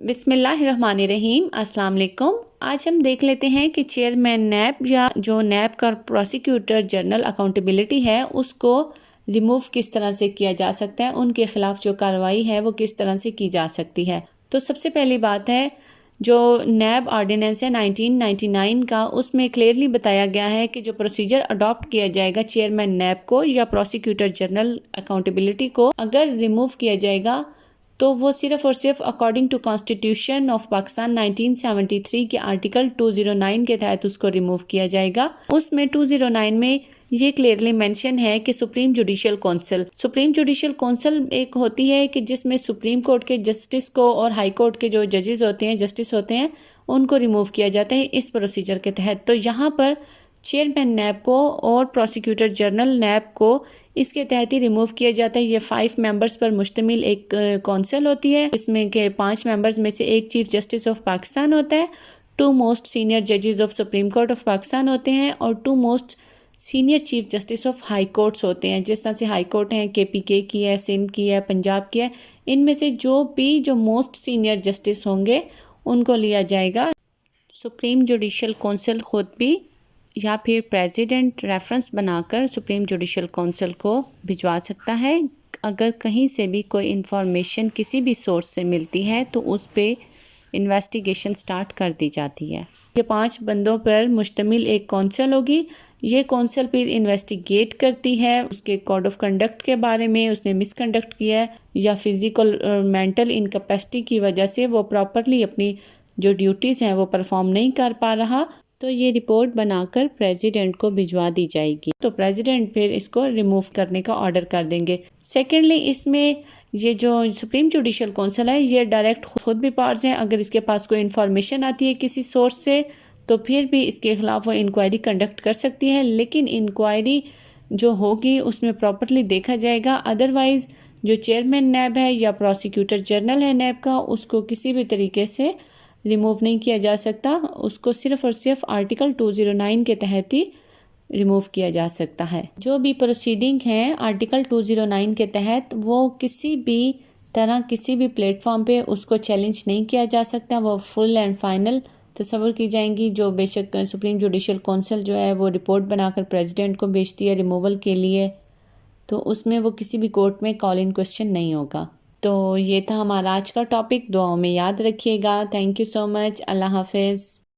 बिस्मिल्लाहिर्रहमानिर्रहीम, अस्सलाम वालेकुम। आज हम देख लेते हैं कि चेयरमैन नैब या जो नैब का प्रोसिक्यूटर जनरल अकाउंटेबिलिटी है उसको रिमूव किस तरह से किया जा सकता है, उनके ख़िलाफ़ जो कार्रवाई है वो किस तरह से की जा सकती है। तो सबसे पहली बात है जो नैब ऑर्डिनेंस है 1999 का, उसमें क्लियरली बताया गया है कि जो प्रोसीजर अडॉप्ट किया जाएगा चेयरमैन नैब को या प्रोसिक्यूटर जनरल अकाउंटेबिलिटी को अगर रिमूव किया जाएगा तो वो सिर्फ़ और सिर्फ according to constitution of Pakistan 1973 के आर्टिकल 209 के तहत उसको रिमूव किया जाएगा। उसमें 209 में ये क्लियरली मेंशन है कि सुप्रीम जुडिशियल काउंसिल एक होती है कि जिसमें सुप्रीम कोर्ट के जस्टिस को और हाई कोर्ट के जो जजेस होते हैं, जस्टिस होते हैं, उनको रिमूव किया जाता है इस प्रोसीजर के तहत। तो यहाँ पर चेयरमैन नैब को और प्रोसिक्यूटर जनरल नैब को इसके तहत ही रिमूव किया जाता है। ये 5 मेंबर्स पर मुश्तमिल एक काउंसिल होती है, इसमें के 5 मेंबर्स में से एक चीफ जस्टिस ऑफ पाकिस्तान होता है, 2 मोस्ट सीनियर जजेस of supreme court of Pakistan होते हैं और 2 most senior chief justice of high courts होते हैं। जिस तरह से हाई कोर्ट हैं, KPK की है, सिंध की है, पंजाब की है, इनमें से जो मोस्ट सीनियर जस्टिस होंगे उनको लिया जाएगा। सुप्रीम जुडिशियल काउंसिल खुद भी या फिर प्रेसिडेंट रेफरेंस बनाकर सुप्रीम जुडिशियल काउंसिल को भिजवा सकता है। अगर कहीं से भी कोई इंफॉर्मेशन किसी भी सोर्स से मिलती है तो उस पे इन्वेस्टिगेशन स्टार्ट कर दी जाती है। ये 5 बंदों पर मुश्तमिल एक काउंसिल होगी। ये काउंसिल फिर इन्वेस्टिगेट करती है उसके कोड ऑफ कंडक्ट के बारे में, उसने मिसकंडक्ट किया है या फिज़िकल और मेंटल इनकैपेसिटी की वजह से वो प्रॉपरली अपनी जो ड्यूटीज़ हैं वो परफॉर्म नहीं कर पा रहा, तो ये रिपोर्ट बनाकर प्रेसिडेंट को भिजवा दी जाएगी। तो प्रेसिडेंट फिर इसको रिमूव करने का ऑर्डर कर देंगे। सेकेंडली, इसमें ये जो सुप्रीम जुडिशियल काउंसिल है ये डायरेक्ट खुद भी पार्स हैं। अगर इसके पास कोई इन्फॉर्मेशन आती है किसी सोर्स से तो फिर भी इसके ख़िलाफ़ वो इंक्वायरी कंडक्ट कर सकती है, लेकिन इंक्वायरी जो होगी उसमें प्रॉपरली देखा जाएगा। अदरवाइज़ जो चेयरमैन नैब है या प्रोसिक्यूटर जनरल है नैब का, उसको किसी भी तरीके से रिमूव नहीं किया जा सकता। उसको सिर्फ़ और सिर्फ आर्टिकल 209 के तहत ही रिमूव किया जा सकता है। जो भी प्रोसीडिंग है आर्टिकल 209 के तहत वो किसी भी तरह किसी भी प्लेटफॉर्म पे उसको चैलेंज नहीं किया जा सकता, वो फुल एंड फाइनल तस्वर की जाएंगी। जो बेशक सुप्रीम जुडिशियल काउंसिल जो है वो रिपोर्ट बनाकर प्रेसिडेंट को भेजती है रिमूवल के लिए, तो उसमें वो किसी भी कोर्ट में कॉल इन क्वेश्चन नहीं होगा। तो ये था हमारा आज का टॉपिक। दुआओं में याद रखिएगा। Thank you so much. Allah हाफिज़।